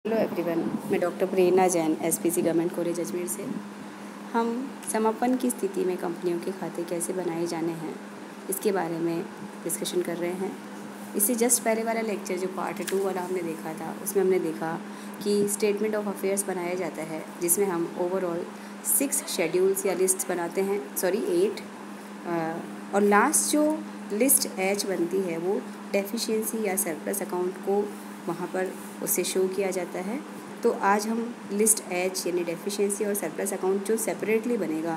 Hello everyone, मैं doctor Prerna Jain SPC government college Ajmer से। हम समापन की स्थिति में कंपनियों के खाते कैसे बनाए जाने हैं इसके बारे में डिस्कशन कर रहे हैं। इससे जस्ट पहले वाला लेक्चर जो पार्ट 2 वाला हमने देखा था, उसमें हमने देखा कि स्टेटमेंट ऑफ अफेयर्स बनाया जाता है, जिसमें हम ओवरऑल 6 शेड्यूल्स या लिस्ट बनाते हैं, 8। और लास्ट जो लिस्ट एच बनती है वो डेफिशिएंसी या सरप्लस अकाउंट को वहाँ पर उसे शो किया जाता है। तो आज हम लिस्ट एच यानी डेफिशिएंसी और सरप्लस अकाउंट जो सेपरेटली बनेगा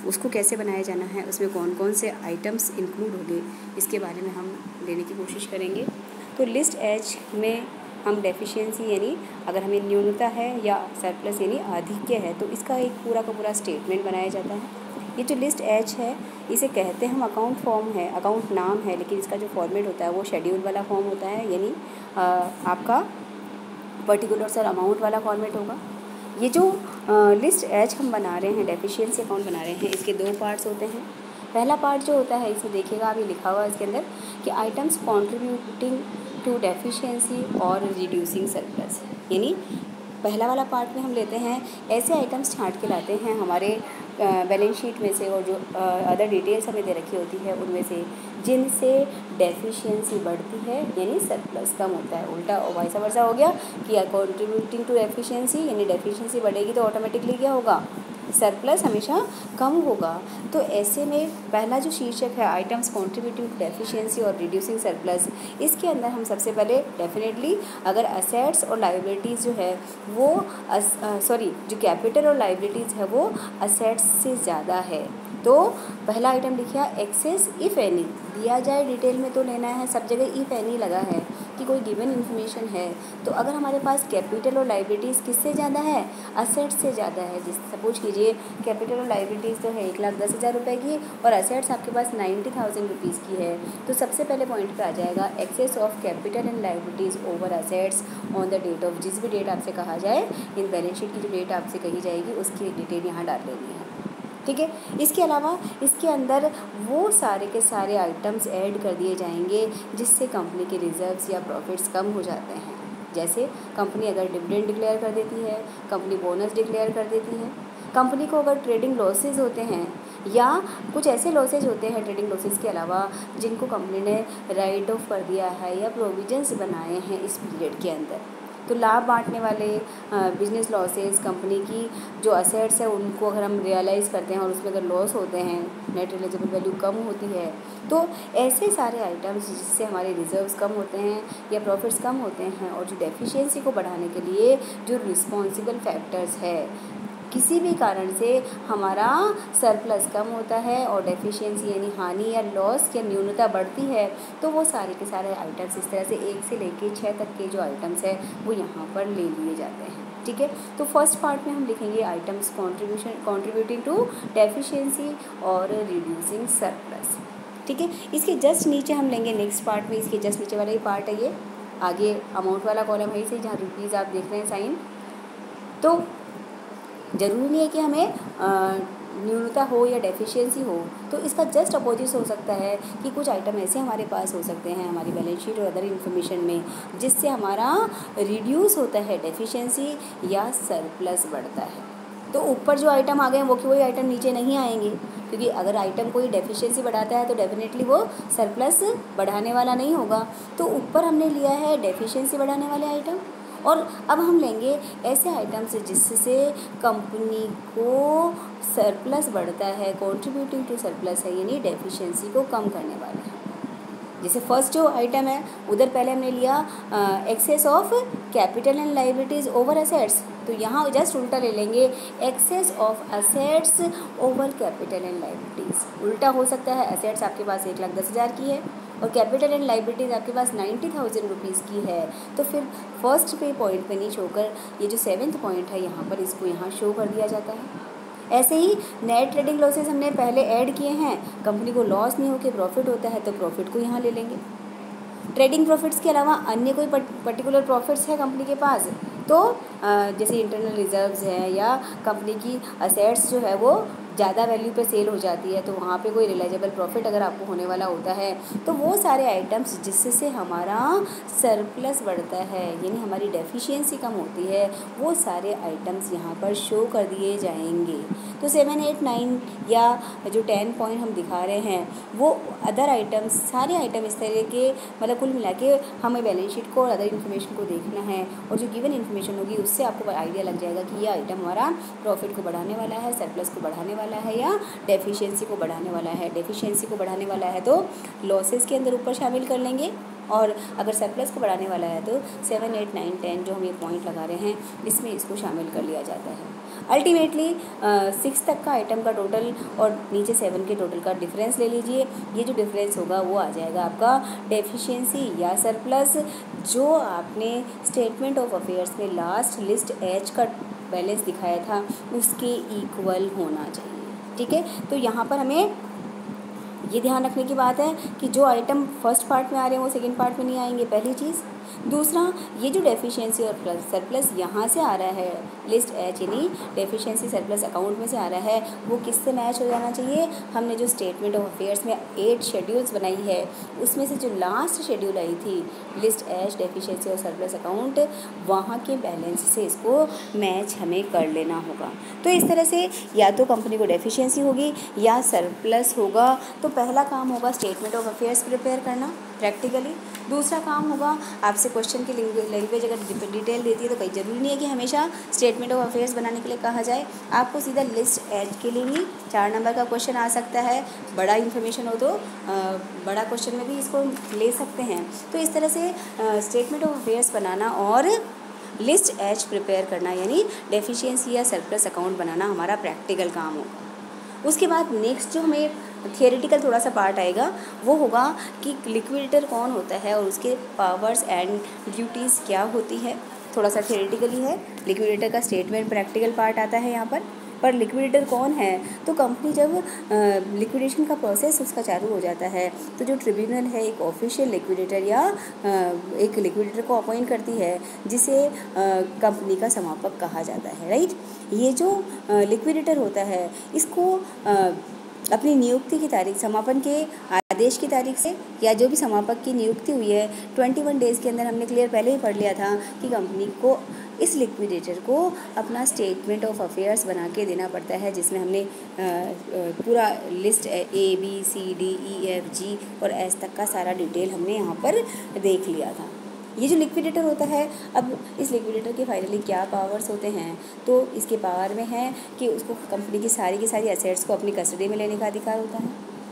उसको कैसे बनाया जाना है, उसमें कौन कौन से आइटम्स इंक्लूड होंगे, इसके बारे में हम लेने की कोशिश करेंगे। तो लिस्ट एच में हम डेफिशिएंसी यानी अगर हमें न्यूनता है या सरप्लस यानी आधिक्य है तो इसका एक पूरा का पूरा स्टेटमेंट बनाया जाता है। ये जो लिस्ट एच है इसे कहते हैं हम अकाउंट फॉर्म है, अकाउंट नाम है, लेकिन इसका जो फॉर्मेट होता है वो शेड्यूल वाला फॉर्म होता है, यानी आपका पर्टिकुलर सर अमाउंट वाला फॉर्मेट होगा। ये जो लिस्ट एच हम बना रहे हैं, डेफिशिएंसी अकाउंट बना रहे हैं, इसके 2 पार्ट्स होते हैं। पहला पार्ट जो होता है इसमें देखिएगा अभी लिखा हुआ है इसके अंदर कि आइटम्स कॉन्ट्रीब्यूटिंग टू डेफिशिएंसी और रिड्यूसिंग सरप्लस, यानी पहला वाला पार्ट में हम लेते हैं ऐसे आइटम्स छांट के लाते हैं हमारे बैलेंस शीट में से, और जो अदर डिटेल्स हमें दे रखी होती है उनमें से, जिनसे डेफिशिएंसी बढ़ती है यानी सरप्लस कम होता है। उल्टा और वाइस वर्सा हो गया कि कंट्रीब्यूटिंग टू डेफिशिएंसी यानी डेफिशिएंसी बढ़ेगी तो ऑटोमेटिकली क्या होगा, सरप्लस हमेशा कम होगा। तो ऐसे में पहला जो शीर्षक है आइटम्स कंट्रीब्यूटिंग टू डेफिशिएंसी और रिड्यूसिंग सरप्लस, इसके अंदर हम सबसे पहले डेफिनेटली अगर असेट्स और लायबिलिटीज़ जो है वो जो कैपिटल और लायबिलिटीज़ है वो असेट्स से ज़्यादा है तो पहला आइटम लिखिए एक्सेस इफ़ एनी, दिया जाए डिटेल में तो लेना है, सब जगह इफ़ एनी लगा है कि कोई गिवन इन्फॉर्मेशन है। तो अगर हमारे पास कैपिटल और लायबिलिटीज़ किससे ज़्यादा है, असेट्स से ज़्यादा है। जिस सपोज कीजिए कैपिटल और लायबिलिटीज़ तो है 1,10,000 रुपये की और असेट्स आपके पास 90,000 रुपीज़ की है, तो सबसे पहले पॉइंट पे आ जाएगा excess of capital and liabilities over assets on the date of, जिस भी डेट आपसे कहा जाए, इन बैलेंस शीट की जो डेट आपसे कही जाएगी उसकी डिटेल यहाँ डाल लेनी है, ठीक है। इसके अलावा इसके अंदर वो सारे के सारे आइटम्स ऐड कर दिए जाएंगे जिससे कंपनी के रिजर्व्स या प्रॉफिट्स कम हो जाते हैं। जैसे कंपनी अगर डिविडेंड डिक्लेयर कर देती है, कंपनी बोनस डिक्लेयर कर देती है, कंपनी को अगर ट्रेडिंग लॉसेज होते हैं या कुछ ऐसे लॉसेज होते हैं ट्रेडिंग लॉसेज के अलावा जिनको कंपनी ने राइट ऑफ कर दिया है या प्रोविजंस बनाए हैं इस पीरियड के अंदर, तो लाभ बांटने वाले बिजनेस लॉसेस, कंपनी की जो असेट्स है उनको अगर हम रियलाइज़ करते हैं और उसमें अगर लॉस होते हैं, नेट रियलाइजेबल वैल्यू कम होती है, तो ऐसे सारे आइटम्स जिससे हमारे रिजर्व्स कम होते हैं या प्रॉफिट्स कम होते हैं और जो डेफिशिएंसी को बढ़ाने के लिए जो रिस्पॉन्सिबल फैक्टर्स है, किसी भी कारण से हमारा सरप्लस कम होता है और डेफिशिएंसी यानी हानि या लॉस या न्यूनता बढ़ती है, तो वो सारे के सारे आइटम्स इस तरह से 1 से लेकर 6 तक के जो आइटम्स है वो यहाँ पर ले लिए जाते हैं, ठीक है। तो फर्स्ट पार्ट में हम लिखेंगे आइटम्स कॉन्ट्रीब्यूटिंग टू डेफिशिएंसी और रिड्यूसिंग सरप्लस, ठीक है। इसके जस्ट नीचे हम लेंगे नेक्स्ट पार्ट में, इसके जस्ट नीचे वाला ही पार्ट है ये, आगे अमाउंट वाला कॉलम है, इसे जहाँ रुपीज़ आप देख रहे हैं साइन, तो ज़रूरी नहीं है कि हमें न्यूनता हो या डेफिशिएंसी हो, तो इसका जस्ट अपोजिट हो सकता है कि कुछ आइटम ऐसे हमारे पास हो सकते हैं हमारी बैलेंस शीट और अदर इन्फॉर्मेशन में जिससे हमारा रिड्यूस होता है डेफिशिएंसी या सरप्लस बढ़ता है। तो ऊपर जो आइटम आ गए हैं वो कोई आइटम नीचे नहीं आएंगे, क्योंकि अगर आइटम कोई डेफिशिएंसी बढ़ाता है तो डेफिनेटली वो सरप्लस बढ़ाने वाला नहीं होगा। तो ऊपर हमने लिया है डेफिशिएंसी बढ़ाने वाले आइटम, और अब हम लेंगे ऐसे आइटम्स जिससे कंपनी को सरप्लस बढ़ता है, कंट्रीब्यूटिंग टू सरप्लस है, यानी डेफिशिएंसी को कम करने वाले हैं। जैसे फर्स्ट जो आइटम है उधर पहले हमने लिया excess of capital and liabilities over assets, तो यहाँ जस्ट उल्टा ले लेंगे excess of assets over capital and liabilities. उल्टा हो सकता है, असेट्स आपके पास 1,10,000 की है और कैपिटल एंड लायबिलिटीज़ आपके पास 90,000 रुपीज़ की है, तो फिर फर्स्ट पे पॉइंट पे नहीं छोड़कर ये जो 7th पॉइंट है यहाँ पर इसको यहाँ शो कर दिया जाता है। ऐसे ही नेट ट्रेडिंग लॉसेस हमने पहले ऐड किए हैं, कंपनी को लॉस नहीं होकर प्रॉफिट होता है तो प्रॉफिट को यहाँ ले लेंगे। ट्रेडिंग प्रॉफिट्स के अलावा अन्य कोई पर्टिकुलर प्रॉफिट्स है कंपनी के पास, तो जैसे इंटरनल रिजर्व्स है या कंपनी की असेट्स जो है वो ज़्यादा वैल्यू पे सेल हो जाती है तो वहाँ पे कोई रियलाइजेबल प्रॉफिट अगर आपको होने वाला होता है तो वो सारे आइटम्स जिससे हमारा सरप्लस बढ़ता है यानी हमारी डेफिशिएंसी कम होती है वो सारे आइटम्स यहाँ पर शो कर दिए जाएंगे। तो 7, 8, 9 या जो 10 पॉइंट हम दिखा रहे हैं वो अदर आइटम्स सारे आइटम इस तरह के मतलब कुल मिला के हमें बैलेंस शीट को और अदर इन्फॉर्मेशन को देखना है और जो गिवन इन्फॉर्मेशन होगी उससे आपको आइडिया लग जाएगा कि ये आइटम हमारा प्रॉफिट को बढ़ाने वाला है, सरप्लस को बढ़ाने वाला है या डेफिशिएंसी को बढ़ाने वाला है। डेफिशिएंसी को बढ़ाने वाला है तो लॉसेस के अंदर ऊपर शामिल कर लेंगे और अगर सरप्लस को बढ़ाने वाला है तो 7, 8, 9, 10 जो हम ये पॉइंट लगा रहे हैं इसमें इसको शामिल कर लिया जाता है। अल्टीमेटली 6 तक का आइटम का टोटल और नीचे 7 के टोटल का डिफरेंस ले लीजिए। ये जो डिफरेंस होगा वो आ जाएगा आपका डेफिशिएंसी या सरप्लस जो आपने स्टेटमेंट ऑफ अफेयर्स में लास्ट लिस्ट एच का बैलेंस दिखाया था उसके इक्वल होना चाहिए। ठीक है, तो यहाँ पर हमें ये ध्यान रखने की बात है कि जो आइटम फर्स्ट पार्ट में आ रहे हैं वो सेकंड पार्ट में नहीं आएंगे, पहली चीज़। दूसरा, ये जो डेफिशिएंसी और सरप्लस यहाँ से आ रहा है लिस्ट एच यानी डेफिशिएंसी सरप्लस अकाउंट में से आ रहा है वो किससे मैच हो जाना चाहिए। हमने जो स्टेटमेंट ऑफ अफेयर्स में 8 शेड्यूल्स बनाई है उसमें से जो लास्ट शेड्यूल आई थी लिस्ट एच डेफिशिएंसी और सरप्लस अकाउंट वहाँ के बैलेंस से इसको मैच हमें कर लेना होगा। तो इस तरह से या तो कंपनी को डेफिशिएंसी होगी या सरप्लस होगा। तो पहला काम होगा स्टेटमेंट ऑफ अफेयर्स प्रिपेयर करना प्रैक्टिकली। दूसरा काम होगा आपसे क्वेश्चन की लैंग्वेज अगर डिटेल देती है तो कहीं ज़रूरी नहीं है कि हमेशा स्टेटमेंट ऑफ अफेयर्स बनाने के लिए कहा जाए। आपको सीधा लिस्ट एच के लिए ही 4 नंबर का क्वेश्चन आ सकता है। बड़ा इन्फॉर्मेशन हो तो बड़ा क्वेश्चन में भी इसको ले सकते हैं। तो इस तरह से स्टेटमेंट ऑफ अफेयर्स बनाना और लिस्ट एच प्रिपेयर करना यानी डेफिशिएंसी या सरप्लस अकाउंट बनाना हमारा प्रैक्टिकल काम होगा। उसके बाद नेक्स्ट जो हमें थियोरेटिकल थोड़ा सा पार्ट आएगा वो होगा कि लिक्विडेटर कौन होता है और उसके पावर्स एंड ड्यूटीज़ क्या होती है। थोड़ा सा थियोरेटिकली है, लिक्विडेटर का स्टेटमेंट प्रैक्टिकल पार्ट आता है यहाँ पर लिक्विडेटर कौन है तो कंपनी जब लिक्विडेशन का प्रोसेस उसका चालू हो जाता है तो जो ट्रिब्यूनल है एक ऑफिशियल लिक्विडेटर या एक लिक्विडेटर को अपॉइंट करती है जिसे कंपनी का समापक कहा जाता है, राइट। ये जो लिक्विडेटर होता है इसको अपनी नियुक्ति की तारीख समापन के आदेश की तारीख से या जो भी समापक की नियुक्ति हुई है 21 डेज़ के अंदर हमने क्लियर पहले ही पढ़ लिया था कि कंपनी को इस लिक्विडेटर को अपना स्टेटमेंट ऑफ अफेयर्स बना के देना पड़ता है जिसमें हमने पूरा लिस्ट ABCDEFG और S तक का सारा डिटेल हमने यहाँ पर देख लिया था। ये जो लिक्विडेटर होता है अब इस लिक्विडेटर के फाइनली क्या पावर्स होते हैं तो इसके पावर में है कि उसको कंपनी की सारी एसेट्स को अपनी कस्टडी में लेने का अधिकार होता है,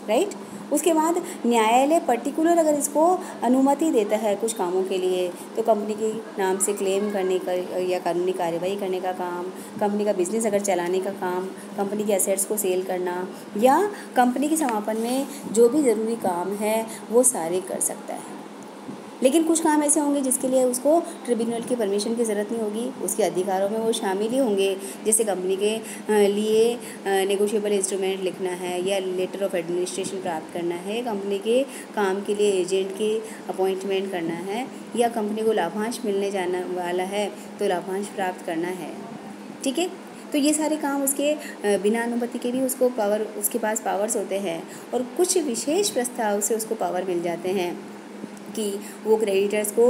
राइट। उसके बाद न्यायालय पर्टिकुलर अगर इसको अनुमति देता है कुछ कामों के लिए तो कंपनी के नाम से क्लेम करने का या कानूनी कार्रवाई करने का काम, कंपनी का बिजनेस अगर चलाने का काम, कंपनी के एसेट्स को सेल करना या कंपनी के समापन में जो भी ज़रूरी काम है वो सारे कर सकता है। लेकिन कुछ काम ऐसे होंगे जिसके लिए उसको ट्रिब्यूनल की परमिशन की ज़रूरत नहीं होगी, उसके अधिकारों में वो शामिल ही होंगे। जैसे कंपनी के लिए नेगोशिएबल इंस्ट्रूमेंट लिखना है या लेटर ऑफ एडमिनिस्ट्रेशन प्राप्त करना है, कंपनी के काम के लिए एजेंट की अपॉइंटमेंट करना है या कंपनी को लाभांश मिलने जाना वाला है तो लाभांश प्राप्त करना है, ठीक है। तो ये सारे काम उसके बिना अनुमति के भी उसको उसके पास पावर्स होते हैं और कुछ विशेष प्रस्ताव से उसको पावर मिल जाते हैं कि वो क्रेडिटर्स को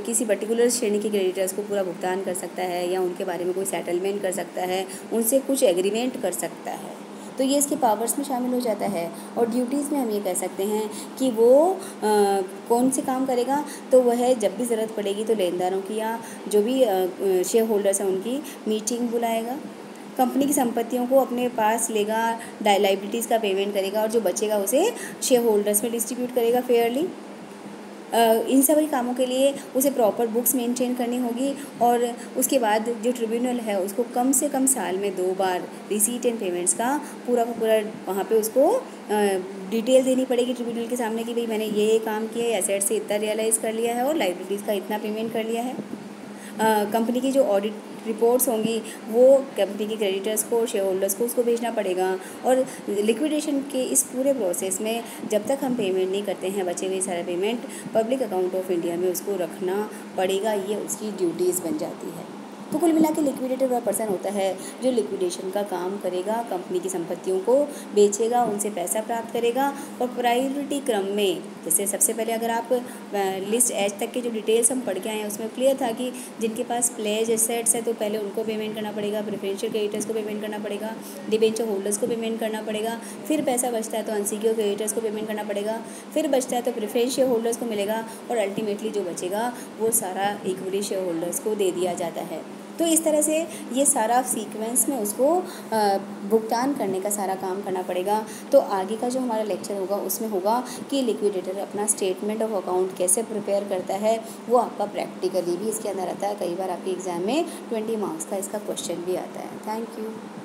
किसी पर्टिकुलर श्रेणी के क्रेडिटर्स को पूरा भुगतान कर सकता है या उनके बारे में कोई सेटलमेंट कर सकता है, उनसे कुछ एग्रीमेंट कर सकता है। तो ये इसके पावर्स में शामिल हो जाता है। और ड्यूटीज़ में हम ये कह सकते हैं कि वो कौन से काम करेगा तो वह जब भी ज़रूरत पड़ेगी तो लेनदारों की या जो भी शेयर होल्डर्स हैं उनकी मीटिंग बुलाएगा, कंपनी की संपत्तियों को अपने पास लेगा, लाइबिलिटीज़ का पेमेंट करेगा और जो बचेगा उसे शेयर होल्डर्स में डिस्ट्रीब्यूट करेगा फेयरली। इन सभी कामों के लिए उसे प्रॉपर बुक्स मेंटेन करनी होगी और उसके बाद जो ट्रिब्यूनल है उसको कम से कम साल में 2 बार रिसीट एंड पेमेंट्स का पूरा वहाँ पे उसको डिटेल देनी पड़ेगी ट्रिब्यूनल के सामने कि भाई मैंने ये काम किया है, एसेट से इतना रियलाइज़ कर लिया है और लाइबिलिटीज़ का इतना पेमेंट कर लिया है। कंपनी की जो ऑडिट रिपोर्ट्स होंगी वो कंपनी के क्रेडिटर्स को, शेयर होल्डर्स को उसको भेजना पड़ेगा। और लिक्विडेशन के इस पूरे प्रोसेस में जब तक हम पेमेंट नहीं करते हैं बचे हुए सारा payment public account of India में उसको रखना पड़ेगा, ये उसकी ड्यूटीज़ बन जाती है। तो कुल मिला के लिक्विडेटर वह पर्सन होता है जो लिक्विडेशन का काम करेगा, कंपनी की संपत्तियों को बेचेगा, उनसे पैसा प्राप्त करेगा और प्रायोरिटी क्रम में, जैसे सबसे पहले अगर आप लिस्ट एच तक के जो डिटेल्स हम पढ़ के आए हैं उसमें क्लियर था कि जिनके पास प्लेज एसेट्स है तो पहले उनको पेमेंट करना पड़ेगा, प्रेफरेंशियल क्रेडिटर्स को पेमेंट करना पड़ेगा, डिबेंचर होल्डर्स को पेमेंट करना पड़ेगा, फिर पैसा बचता है तो अनसिक्योर्ड क्रेडिटर्स को पेमेंट करना पड़ेगा, फिर बचता है तो प्रेफरेंशियल होल्डर्स को मिलेगा और अल्टीमेटली जो बचेगा वो सारा इक्विटी शेयर होल्डर्स को दे दिया जाता है। तो इस तरह से ये सारा सीक्वेंस में उसको भुगतान करने का सारा काम करना पड़ेगा। तो आगे का जो हमारा लेक्चर होगा उसमें होगा कि लिक्विडेटर अपना स्टेटमेंट ऑफ अकाउंट कैसे प्रिपेयर करता है, वो आपका प्रैक्टिकली भी इसके अंदर आता है। कई बार आपके एग्ज़ाम में 20 मार्क्स का इसका क्वेश्चन भी आता है। Thank you.